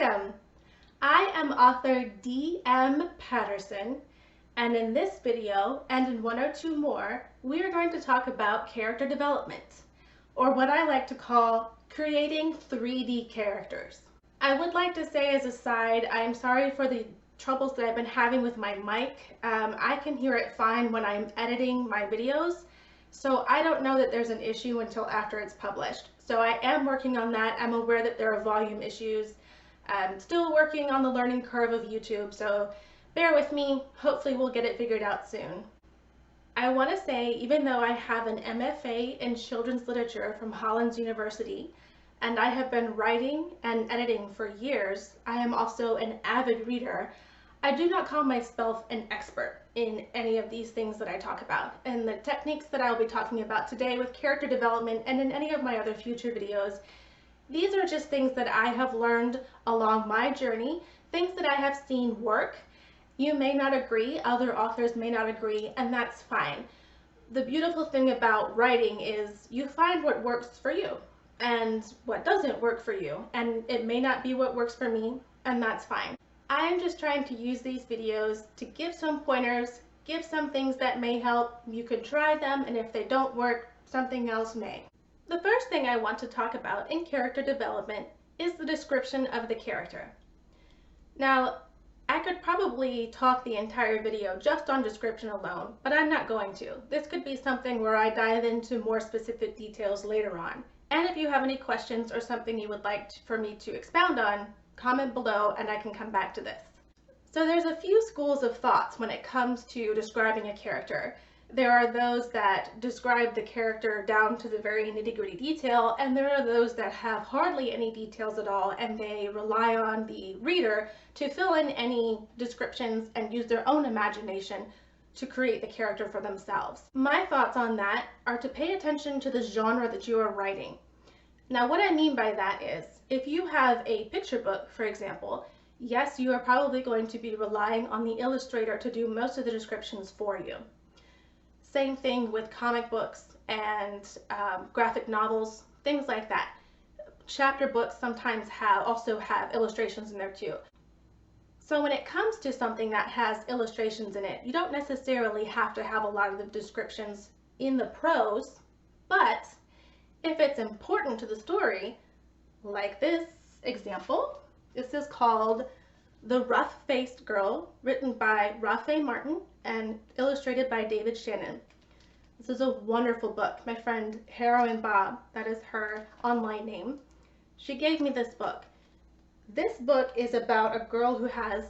Welcome! I am author D.M. Patterson, and in this video, and in one or two more, we are going to talk about character development, or what I like to call creating 3D characters. I would like to say as a side, I am sorry for the troubles that I've been having with my mic. I can hear it fine when I'm editing my videos, so I don't know that there's an issue until after it's published. So I am working on that. I'm aware that there are volume issues. I'm still working on the learning curve of YouTube, so bear with me. Hopefully we'll get it figured out soon. I want to say, even though I have an MFA in children's literature from Hollins University, and I have been writing and editing for years, I am also an avid reader. I do not call myself an expert in any of these things that I talk about, and the techniques that I'll be talking about today with character development and in any of my other future videos, these are just things that I have learned along my journey, things that I have seen work. You may not agree, other authors may not agree, and that's fine. The beautiful thing about writing is you find what works for you and what doesn't work for you, and it may not be what works for me, and that's fine. I'm just trying to use these videos to give some pointers, give some things that may help. You could try them, and if they don't work, something else may. The first thing I want to talk about in character development is the description of the character. Now, I could probably talk the entire video just on description alone, but I'm not going to. This could be something where I dive into more specific details later on. And if you have any questions or something you would like for me to expound on, comment below and I can come back to this. So there's a few schools of thoughts when it comes to describing a character. There are those that describe the character down to the very nitty-gritty detail, and there are those that have hardly any details at all, and they rely on the reader to fill in any descriptions and use their own imagination to create the character for themselves. My thoughts on that are to pay attention to the genre that you are writing. Now, what I mean by that is, if you have a picture book, for example, yes, you are probably going to be relying on the illustrator to do most of the descriptions for you. Same thing with comic books and graphic novels, things like that. Chapter books sometimes also have illustrations in there too. So when it comes to something that has illustrations in it, you don't necessarily have to have a lot of the descriptions in the prose, but if it's important to the story, like this example, this is called The Rough-Faced Girl, written by Rafe Martin and illustrated by David Shannon. This is a wonderful book. My friend Heroine Bob, that is her online name, she gave me this book. This book is about a girl who has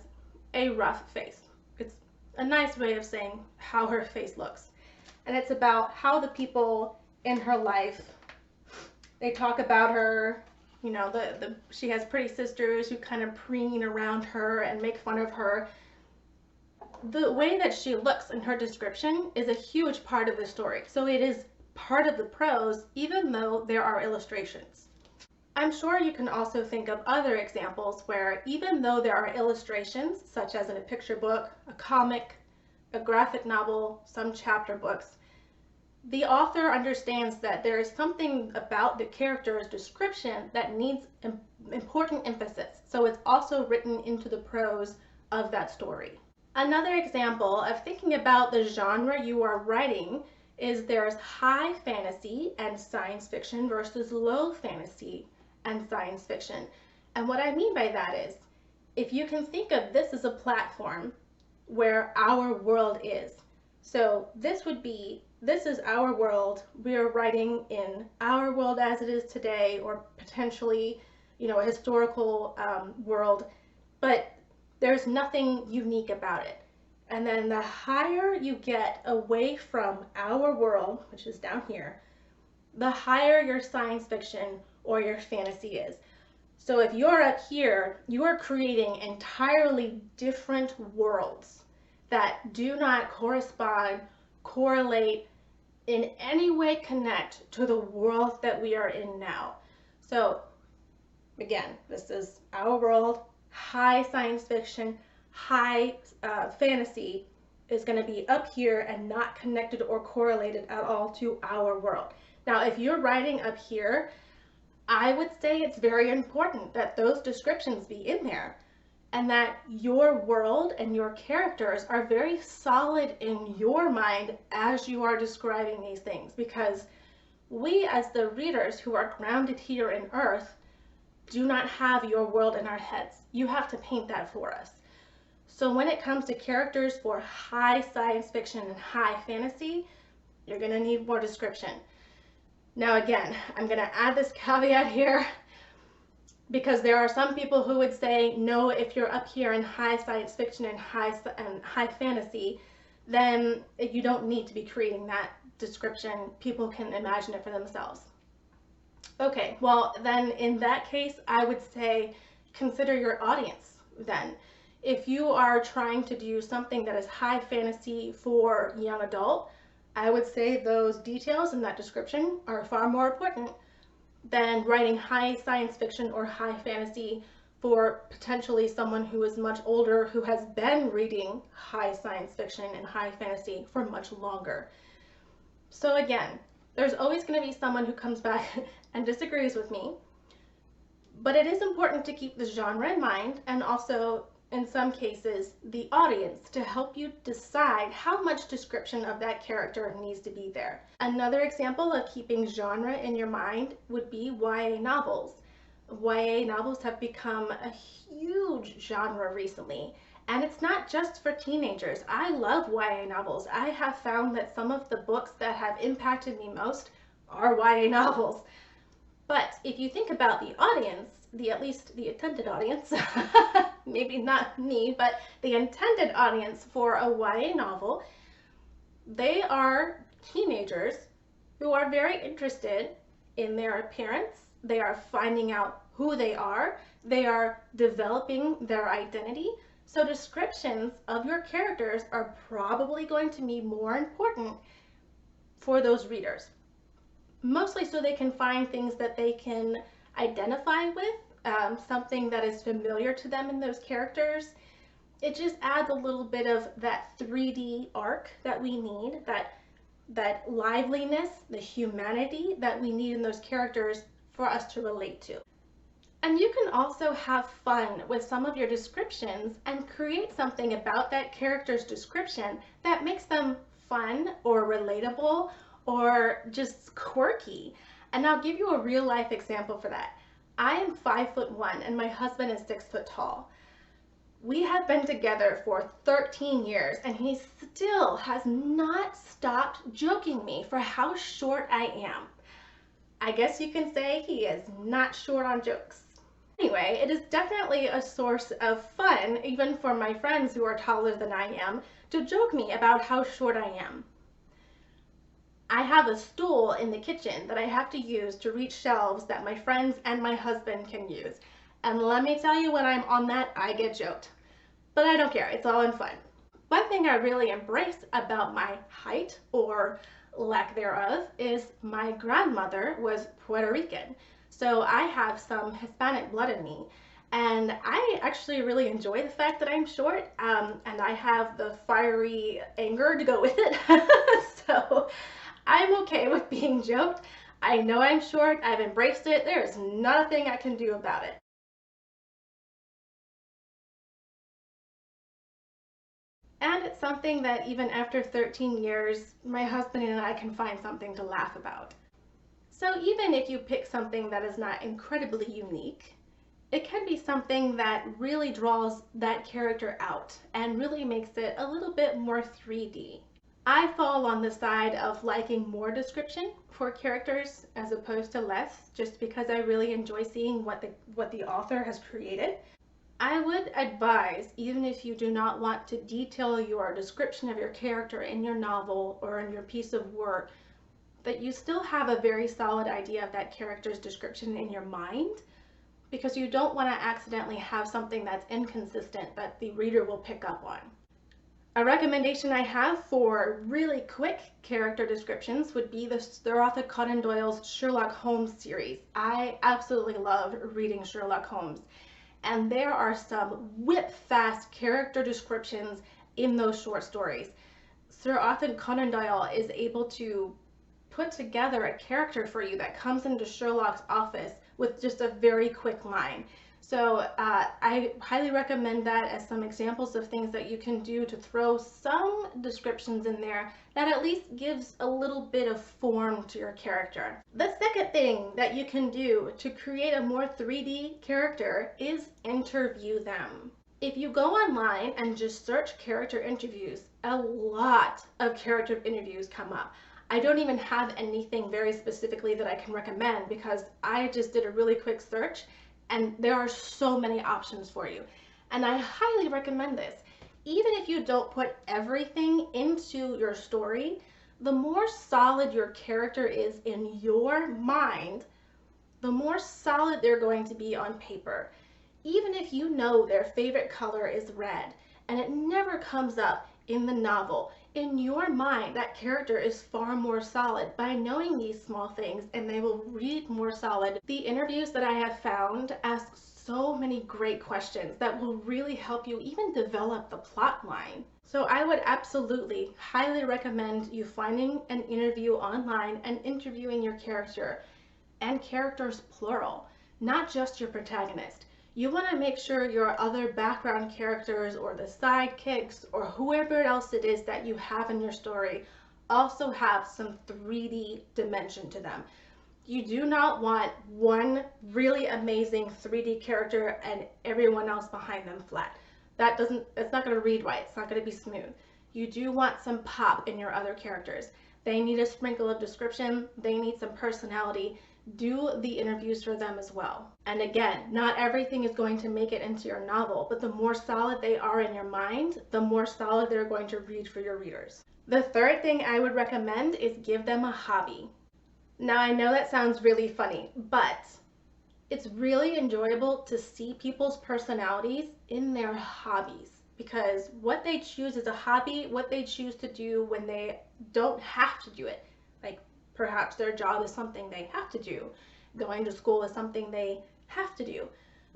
a rough face. It's a nice way of saying how her face looks. And it's about how the people in her life, they talk about her, you know, she has pretty sisters who kind of preen around her and make fun of her. The way that she looks in her description is a huge part of the story. So it is part of the prose, even though there are illustrations. I'm sure you can also think of other examples where even though there are illustrations, such as in a picture book, a comic, a graphic novel, some chapter books, the author understands that there is something about the character's description that needs important emphasis, so it's also written into the prose of that story. Another example of thinking about the genre you are writing is there's high fantasy and science fiction versus low fantasy and science fiction. And what I mean by that is, if you can think of this as a platform where our world is. So this is our world. We are writing in our world as it is today, or potentially, you know, a historical world, but there's nothing unique about it. And then the higher you get away from our world, which is down here, the higher your science fiction or your fantasy is. So if you're up here, you are creating entirely different worlds that do not correlate, in any way connect to the world that we are in now. So again, this is our world. High science fiction, high fantasy is going to be up here and not connected or correlated at all to our world. Now, if you're writing up here, I would say it's very important that those descriptions be in there and that your world and your characters are very solid in your mind as you are describing these things, because we as the readers who are grounded here in Earth do not have your world in our heads. You have to paint that for us. So when it comes to characters for high science fiction and high fantasy, you're going to need more description. Now again, I'm going to add this caveat here because there are some people who would say, no, if you're up here in high science fiction and high fantasy, then you don't need to be creating that description. People can imagine it for themselves. Okay, well then in that case, I would say consider your audience then. If you are trying to do something that is high fantasy for young adult, I would say those details in that description are far more important than writing high science fiction or high fantasy for potentially someone who is much older, who has been reading high science fiction and high fantasy for much longer. So again, there's always going to be someone who comes back and disagrees with me, but it is important to keep the genre in mind, and also in some cases the audience, to help you decide how much description of that character needs to be there. Another example of keeping genre in your mind would be YA novels. YA novels have become a huge genre recently, and it's not just for teenagers. I love YA novels. I have found that some of the books that have impacted me most are YA novels. But if you think about the audience, at least the intended audience, maybe not me, but the intended audience for a YA novel, they are teenagers who are very interested in their appearance. They are finding out who they are developing their identity. So descriptions of your characters are probably going to be more important for those readers. Mostly so they can find things that they can identify with, something that is familiar to them in those characters. It just adds a little bit of that 3D arc that we need, that liveliness, the humanity that we need in those characters for us to relate to. And you can also have fun with some of your descriptions and create something about that character's description that makes them fun or relatable or just quirky. And I'll give you a real life example for that. I am 5'1" and my husband is 6 foot tall. We have been together for 13 years and he still has not stopped joking me for how short I am. I guess you can say he is not short on jokes. Anyway, it is definitely a source of fun, even for my friends who are taller than I am, to joke me about how short I am. I have a stool in the kitchen that I have to use to reach shelves that my friends and my husband can use. And let me tell you, when I'm on that, I get joked. But I don't care, it's all in fun. One thing I really embrace about my height, or lack thereof, is my grandmother was Puerto Rican. So I have some Hispanic blood in me. And I actually really enjoy the fact that I'm short, and I have the fiery anger to go with it. So I'm okay with being joked. I know I'm short, I've embraced it, there's nothing I can do about it. And it's something that even after 13 years, my husband and I can find something to laugh about. So even if you pick something that is not incredibly unique, it can be something that really draws that character out and really makes it a little bit more 3D. I fall on the side of liking more description for characters as opposed to less, just because I really enjoy seeing what the author has created. I would advise, even if you do not want to detail your description of your character in your novel or in your piece of work, that you still have a very solid idea of that character's description in your mind, because you don't want to accidentally have something that's inconsistent that the reader will pick up on. A recommendation I have for really quick character descriptions would be the Sir Arthur Conan Doyle's Sherlock Holmes series. I absolutely love reading Sherlock Holmes, and there are some whip-fast character descriptions in those short stories. Sir Arthur Conan Doyle is able to put together a character for you that comes into Sherlock's office with just a very quick line. So I highly recommend that as some examples of things that you can do to throw some descriptions in there that at least gives a little bit of form to your character. The second thing that you can do to create a more 3D character is interview them. If you go online and just search character interviews, a lot of character interviews come up. I don't even have anything very specifically that I can recommend because I just did a really quick search and there are so many options for you. And I highly recommend this. Even if you don't put everything into your story, the more solid your character is in your mind, the more solid they're going to be on paper. Even if you know their favorite color is red and it never comes up in the novel, in your mind that character is far more solid by knowing these small things, and they will read more solid. The interviews that I have found ask so many great questions that will really help you even develop the plot line. So I would absolutely highly recommend you finding an interview online and interviewing your character, and characters plural, not just your protagonist. You want to make sure your other background characters or the sidekicks or whoever else it is that you have in your story also have some 3D dimension to them. You do not want one really amazing 3D character and everyone else behind them flat. It's not going to read right. It's not going to be smooth. You do want some pop in your other characters. They need a sprinkle of description. They need some personality. Do the interviews for them as well. And again, not everything is going to make it into your novel, but the more solid they are in your mind, the more solid they're going to read for your readers. The third thing I would recommend is give them a hobby. Now I know that sounds really funny, but it's really enjoyable to see people's personalities in their hobbies, because what they choose as a hobby, what they choose to do when they don't have to do it, like perhaps their job is something they have to do. Going to school is something they have to do.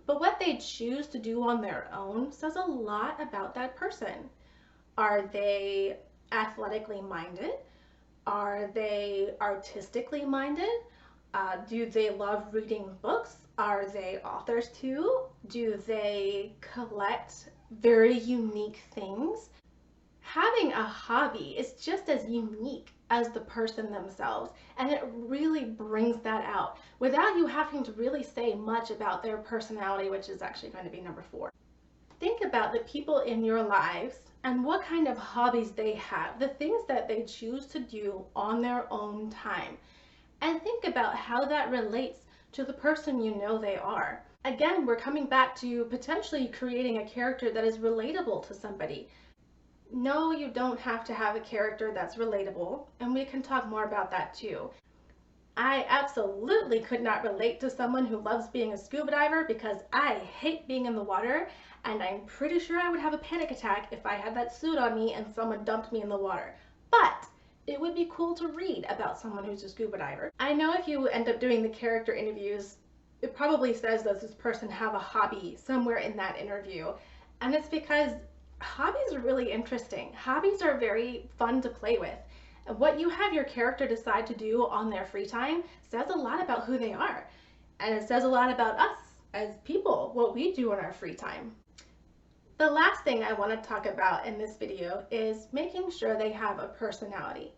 But what they choose to do on their own says a lot about that person. Are they athletically minded? Are they artistically minded? Do they love reading books? Are they authors too? Do they collect very unique things? Having a hobby is just as unique as the person themselves, and it really brings that out without you having to really say much about their personality, which is actually going to be number 4. Think about the people in your lives and what kind of hobbies they have, the things that they choose to do on their own time, and think about how that relates to the person you know they are. Again, we're coming back to potentially creating a character that is relatable to somebody. No, you don't have to have a character that's relatable, and we can talk more about that too. I absolutely could not relate to someone who loves being a scuba diver because I hate being in the water, and I'm pretty sure I would have a panic attack if I had that suit on me and someone dumped me in the water. But it would be cool to read about someone who's a scuba diver. I know if you end up doing the character interviews, it probably says, does this person have a hobby somewhere in that interview? And it's because hobbies are really interesting. Hobbies are very fun to play with. And what you have your character decide to do on their free time says a lot about who they are. And it says a lot about us as people, what we do in our free time. The last thing I want to talk about in this video is making sure they have a personality.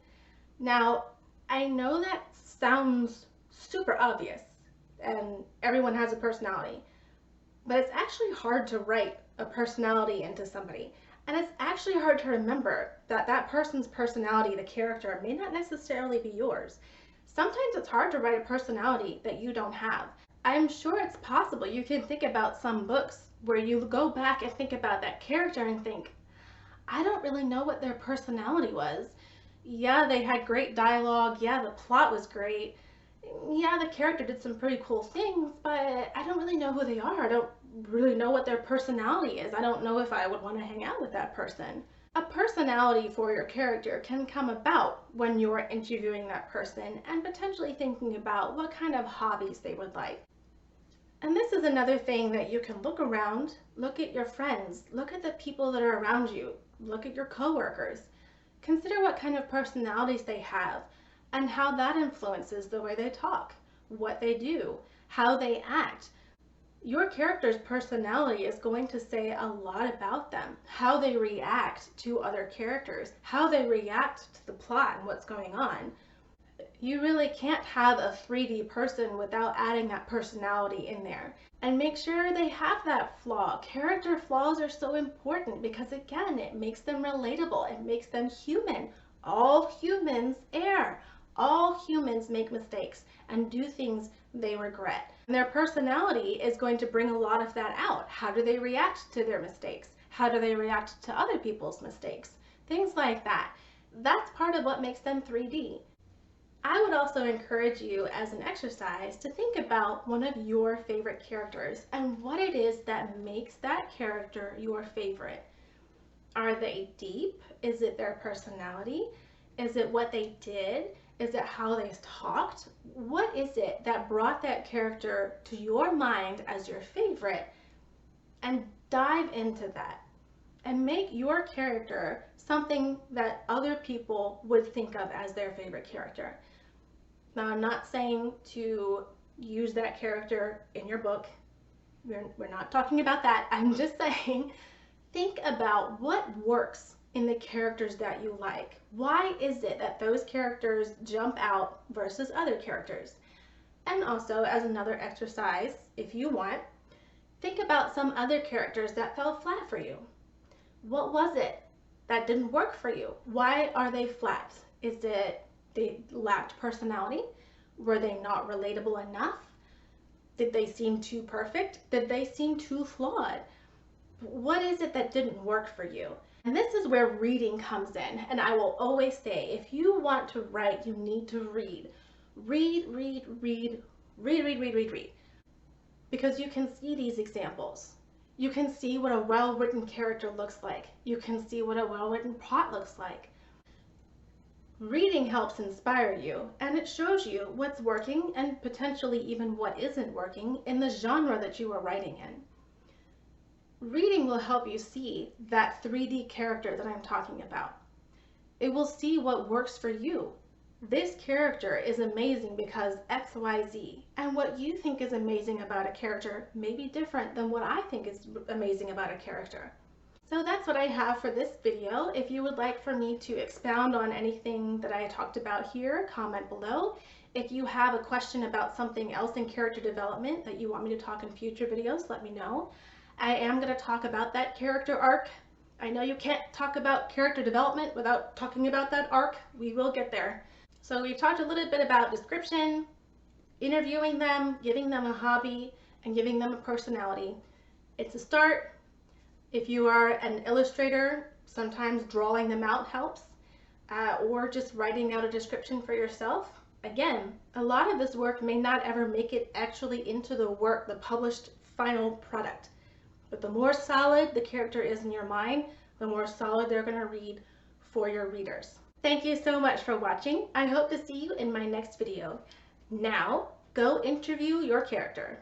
Now, I know that sounds super obvious and everyone has a personality, but it's actually hard to write a personality into somebody. And it's actually hard to remember that that person's personality, the character, may not necessarily be yours. Sometimes it's hard to write a personality that you don't have. I'm sure it's possible. You can think about some books where you go back and think about that character and think, I don't really know what their personality was. Yeah, they had great dialogue. Yeah, the plot was great. Yeah, the character did some pretty cool things, but I don't really know who they are. I don't really know what their personality is. I don't know if I would want to hang out with that person. A personality for your character can come about when you're interviewing that person and potentially thinking about what kind of hobbies they would like. And this is another thing that you can look around, look at your friends, look at the people that are around you, look at your coworkers. Consider what kind of personalities they have and how that influences the way they talk, what they do, how they act. Your character's personality is going to say a lot about them, how they react to other characters, how they react to the plot and what's going on. You really can't have a 3D person without adding that personality in there. And make sure they have that flaw. Character flaws are so important because, again, it makes them relatable. It makes them human. All humans err. All humans make mistakes and do things they regret. And their personality is going to bring a lot of that out. How do they react to their mistakes? How do they react to other people's mistakes? Things like that. That's part of what makes them 3D. I would also encourage you as an exercise to think about one of your favorite characters and what it is that makes that character your favorite. Are they deep? Is it their personality? Is it what they did? Is it how they talked? What is it that brought that character to your mind as your favorite? And dive into that and make your character something that other people would think of as their favorite character. Now, I'm not saying to use that character in your book. We're not talking about that. I'm just saying, think about what works in the characters that you like. Why is it that those characters jump out versus other characters? And also, as another exercise, if you want, think about some other characters that fell flat for you. What was it that didn't work for you? Why are they flat? Is it they lacked personality? Were they not relatable enough? Did they seem too perfect? Did they seem too flawed? What is it that didn't work for you? And this is where reading comes in. And I will always say, if you want to write, you need to read. Read, read, read, read, read, read, read, read. Because you can see these examples. You can see what a well-written character looks like. You can see what a well-written plot looks like. Reading helps inspire you, and it shows you what's working and potentially even what isn't working in the genre that you are writing in. Reading will help you see that 3D character that I'm talking about. It will see what works for you. This character is amazing because XYZ, and what you think is amazing about a character may be different than what I think is amazing about a character. So that's what I have for this video. If you would like for me to expound on anything that I talked about here, comment below. If you have a question about something else in character development that you want me to talk in future videos, let me know. I am going to talk about that character arc. I know you can't talk about character development without talking about that arc. We will get there. So we've talked a little bit about description, interviewing them, giving them a hobby, and giving them a personality. It's a start. If you are an illustrator, sometimes drawing them out helps, or just writing out a description for yourself. Again, a lot of this work may not ever make it actually into the work, the published final product. But the more solid the character is in your mind, the more solid they're going to read for your readers. Thank you so much for watching. I hope to see you in my next video. Now, go interview your character.